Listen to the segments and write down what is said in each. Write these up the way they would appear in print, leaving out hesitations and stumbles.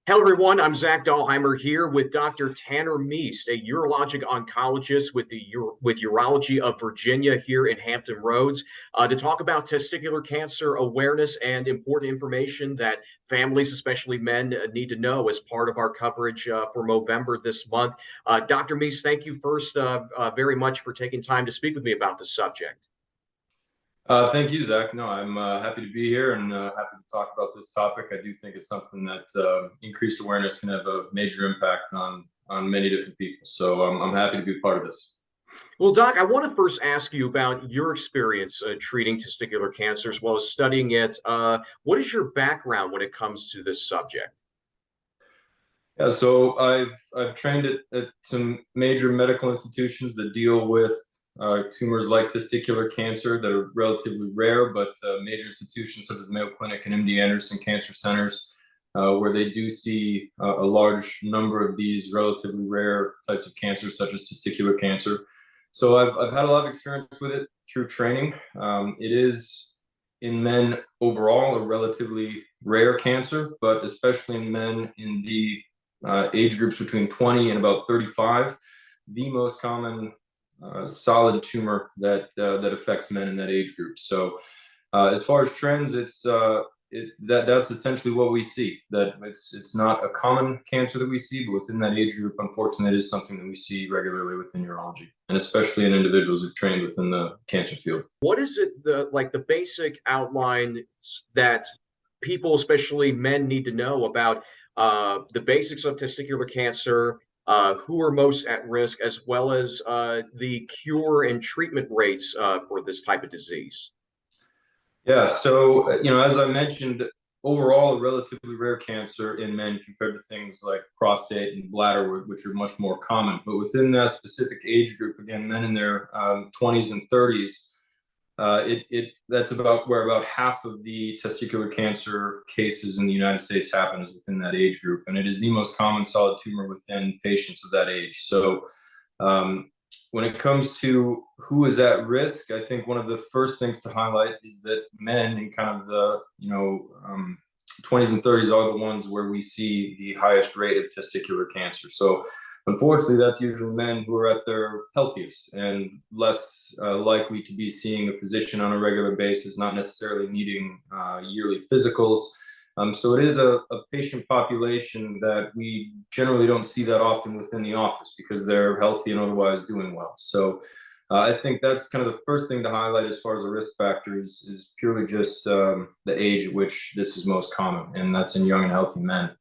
Hello, everyone. I'm Zach Dahlheimer here with Dr. Tanner Meest, a urologic oncologist with Urology of Virginia here in Hampton Roads, to talk about testicular cancer awareness and important information that families, especially men, need to know as part of our coverage for November this month. Dr. Meest, thank you first very much for taking time to speak with me about this subject. Thank you, Zach. No, I'm happy to be here and happy to talk about this topic. I do think it's something that increased awareness can have a major impact on many different people. So I'm happy to be part of this. Well, Doc, I want to first ask you about your experience treating testicular cancer as well as studying it. What is your background when it comes to this subject? Yeah, so I've trained at some major medical institutions that deal with tumors like testicular cancer that are relatively rare, but major institutions such as Mayo Clinic and MD Anderson Cancer Centers, where they do see a large number of these relatively rare types of cancers, such as testicular cancer. So I've had a lot of experience with it through training. It is in men overall a relatively rare cancer, but especially in men in the age groups between 20 and about 35, the most common solid tumor that affects men in that age group. So as far as trends, that's essentially what we see. That it's not a common cancer that we see, but within that age group, unfortunately, it is something that we see regularly within urology, and especially in individuals who've trained within the cancer field. What is it the basic outline that people, especially men, need to know about the basics of testicular cancer, who are most at risk, as well as the cure and treatment rates for this type of disease? Yeah, so as I mentioned, overall, a relatively rare cancer in men compared to things like prostate and bladder, which are much more common. But within that specific age group, again, men in their 20s and 30s, that's about where about half of the testicular cancer cases in the United States happens within that age group, and it is the most common solid tumor within patients of that age. So um, when it comes to who is at risk, I think one of the first things to highlight is that men in kind of the 20s and 30s are the ones where we see the highest rate of testicular cancer. So unfortunately, that's usually men who are at their healthiest and less likely to be seeing a physician on a regular basis, not necessarily needing yearly physicals. So it is a patient population that we generally don't see that often within the office because they're healthy and otherwise doing well. So I think that's kind of the first thing to highlight as far as a risk factor is purely just the age at which this is most common, and that's in young and healthy men.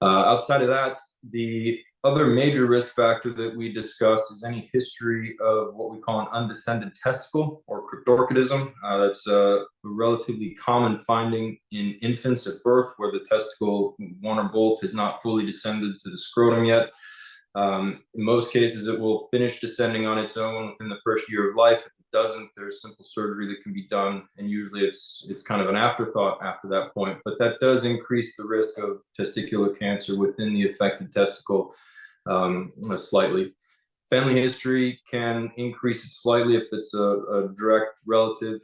Outside of that, the other major risk factor that we discuss is any history of what we call an undescended testicle or cryptorchidism. That's a relatively common finding in infants at birth where the testicle, one or both, has not fully descended to the scrotum yet. In most cases, it will finish descending on its own within the first year of life. If it doesn't, there's simple surgery that can be done, and usually it's kind of an afterthought after that point. But that does increase the risk of testicular cancer within the affected testicle slightly. Family history can increase it slightly if it's a direct relative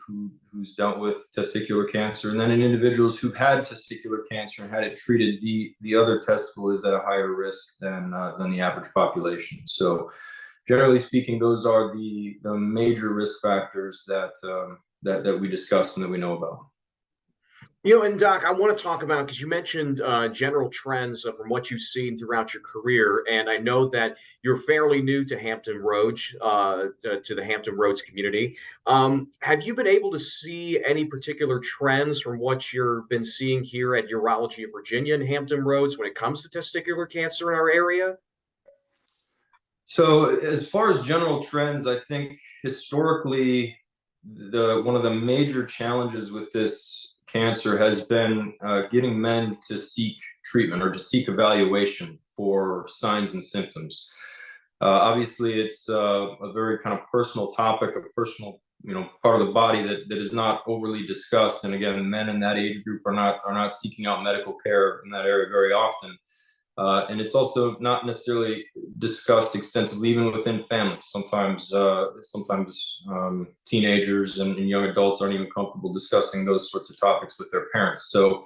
who's dealt with testicular cancer. And then in individuals who had testicular cancer and had it treated, the other testicle is at a higher risk than the average population. So generally speaking, those are the major risk factors that we discuss and that we know about. And Doc, I want to talk about because you mentioned general trends from what you've seen throughout your career, and I know that you're fairly new to Hampton Roads, to the Hampton Roads community. Have you been able to see any particular trends from what you've been seeing here at Urology of Virginia and Hampton Roads when it comes to testicular cancer in our area? So as far as general trends, I think historically one of the major challenges with this cancer has been getting men to seek treatment or to seek evaluation for signs and symptoms. Obviously, it's a very kind of personal topic, a personal part of the body that is not overly discussed. And again, men in that age group are not seeking out medical care in that area very often. And it's also not necessarily discussed extensively, even within families. Sometimes teenagers and young adults aren't even comfortable discussing those sorts of topics with their parents. So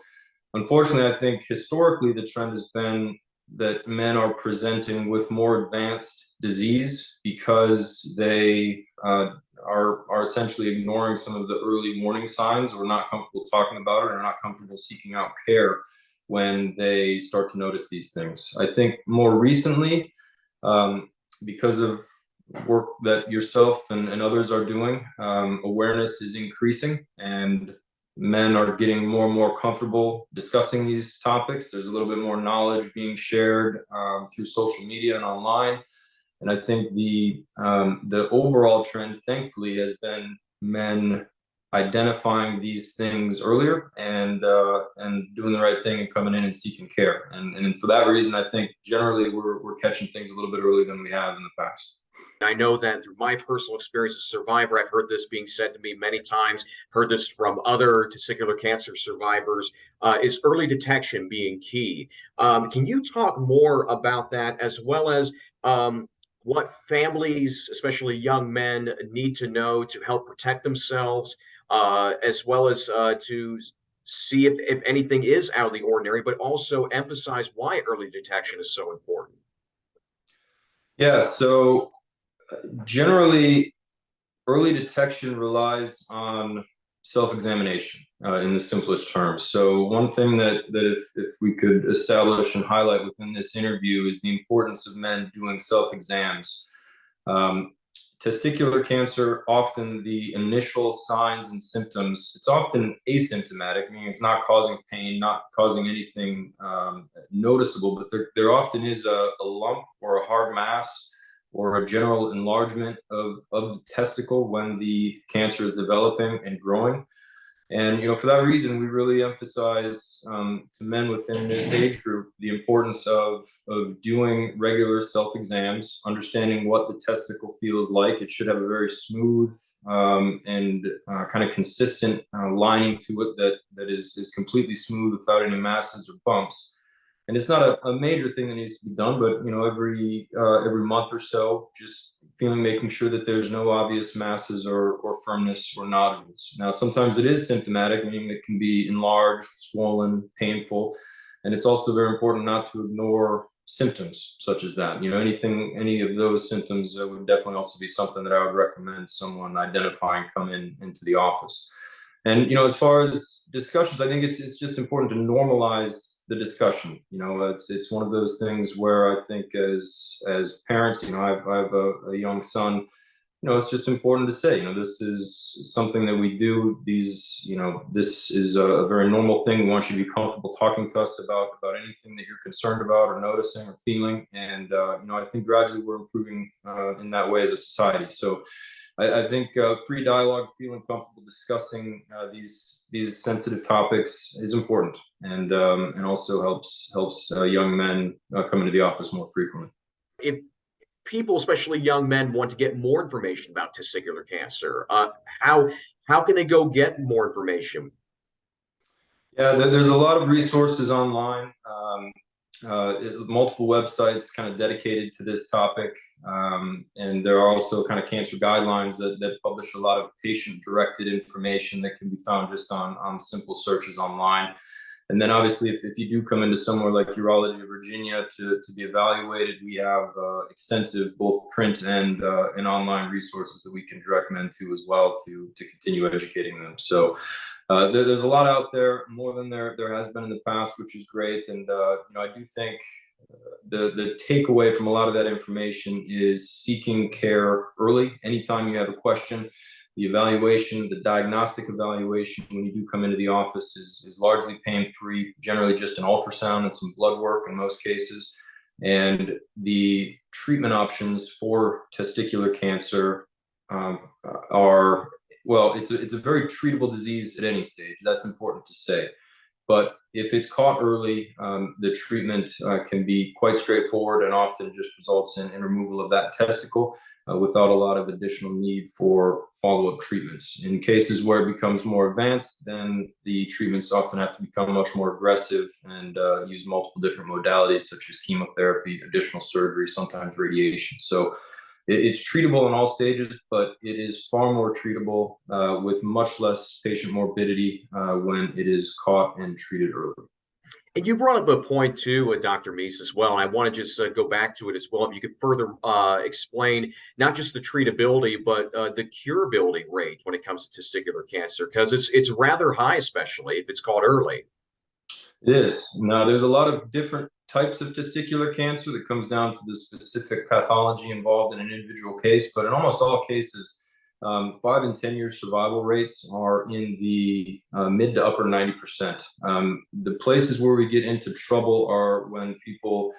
Unfortunately, I think historically the trend has been that men are presenting with more advanced disease because they are essentially ignoring some of the early warning signs, or not comfortable talking about it, or not comfortable seeking out care when they start to notice these things. I think more recently, because of work that yourself and others are doing, awareness is increasing, and men are getting more and more comfortable discussing these topics. There's a little bit more knowledge being shared through social media and online. And I think the overall trend, thankfully, has been men identifying these things earlier and doing the right thing and coming in and seeking care. And for that reason, I think generally we're catching things a little bit earlier than we have in the past. I know that through my personal experience as a survivor, I've heard this being said to me many times, heard this from other testicular cancer survivors, is early detection being key. Can you talk more about that, as well as what families, especially young men, need to know to help protect themselves, as well as to see if anything is out of the ordinary, but also emphasize why early detection is so important? Yeah, so generally, early detection relies on self-examination in the simplest terms. So one thing that if we could establish and highlight within this interview is the importance of men doing self-exams. Um, Testicular cancer, often the initial signs and symptoms, it's often asymptomatic, meaning it's not causing pain, not causing anything noticeable, but there often is a lump or a hard mass or a general enlargement of the testicle when the cancer is developing and growing. And for that reason, we really emphasize to men within this age group the importance of doing regular self exams, understanding what the testicle feels like. It should have a very smooth and kind of consistent lining to it that is completely smooth without any masses or bumps. And it's not a major thing that needs to be done, but every month or so, just making sure that there's no obvious masses or firmness or nodules. Now, sometimes it is symptomatic, meaning it can be enlarged, swollen, painful, and it's also very important not to ignore symptoms such as that. Any of those symptoms would definitely also be something that I would recommend someone identifying come into the office. And as far as discussions, I think it's just important to normalize the discussion. It's one of those things where I think as parents, I have a young son. It's just important to say, this is something that we do. This is a very normal thing. We want you to be comfortable talking to us about anything that you're concerned about or noticing or feeling. And I think gradually we're improving in that way as a society. So I think free dialogue, feeling comfortable discussing these sensitive topics is important, and also helps young men come into the office more frequently. If people, especially young men, want to get more information about testicular cancer, how can they go get more information? Yeah, there's a lot of resources online, multiple websites kind of dedicated to this topic. And there are also kind of cancer guidelines that publish a lot of patient-directed information that can be found just on simple searches online. And then obviously, if you do come into somewhere like Urology of Virginia to be evaluated, we have extensive both print and online resources that we can direct men to as well to continue educating them. So there's a lot out there, more than there has been in the past, which is great. And I do think the takeaway from a lot of that information is seeking care early. Anytime you have a question, the evaluation, the diagnostic evaluation when you do come into the office is largely pain-free, generally just an ultrasound and some blood work in most cases. And the treatment options for testicular cancer are, well, it's a very treatable disease at any stage. That's important to say. But if it's caught early, the treatment can be quite straightforward and often just results in removal of that testicle without a lot of additional need for follow-up treatments. In cases where it becomes more advanced, then the treatments often have to become much more aggressive and use multiple different modalities such as chemotherapy, additional surgery, sometimes radiation. So it's treatable in all stages, but it is far more treatable with much less patient morbidity when it is caught and treated early. And you brought up a point too, Dr. Meese, as well. And I want to just go back to it as well. If you could further explain not just the treatability, but the curability rate when it comes to testicular cancer, because it's rather high, especially if it's caught early. It is. Now, there's a lot of different types of testicular cancer that comes down to the specific pathology involved in an individual case, but in almost all cases, 5 and 10 year survival rates are in the mid to upper 90%. The places where we get into trouble are when people,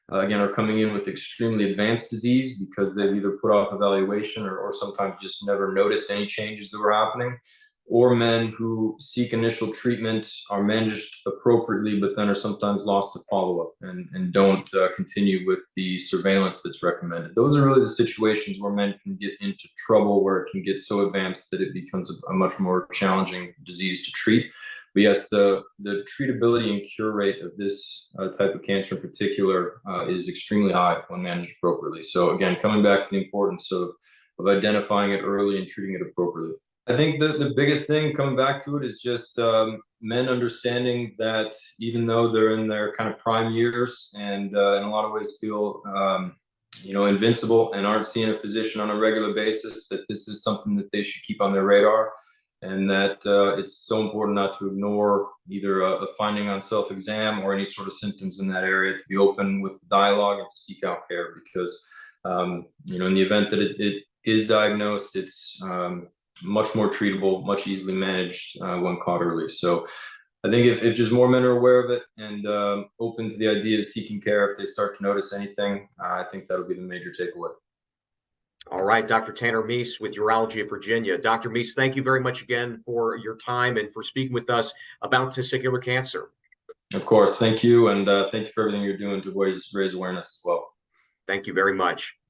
again, are coming in with extremely advanced disease because they've either put off evaluation or sometimes just never noticed any changes that were happening, or men who seek initial treatment, are managed appropriately, but then are sometimes lost to follow-up and don't continue with the surveillance that's recommended. Those are really the situations where men can get into trouble, where it can get so advanced that it becomes a much more challenging disease to treat. But yes, the treatability and cure rate of this type of cancer in particular is extremely high when managed appropriately. So again, coming back to the importance of identifying it early and treating it appropriately. I think the biggest thing coming back to it is just men understanding that even though they're in their kind of prime years and in a lot of ways feel invincible and aren't seeing a physician on a regular basis, that this is something that they should keep on their radar, and that it's so important not to ignore either a finding on self-exam or any sort of symptoms in that area, to be open with dialogue and to seek out care, because in the event that it is diagnosed, it's much more treatable, much easily managed when caught early. So I think if just more men are aware of it and open to the idea of seeking care if they start to notice anything, I think that'll be the major takeaway. All right, Dr. Tanner Meese with Urology of Virginia. Dr. Meese, thank you very much again for your time and for speaking with us about testicular cancer. Of course, thank you, and thank you for everything you're doing to raise awareness as well. Thank you very much.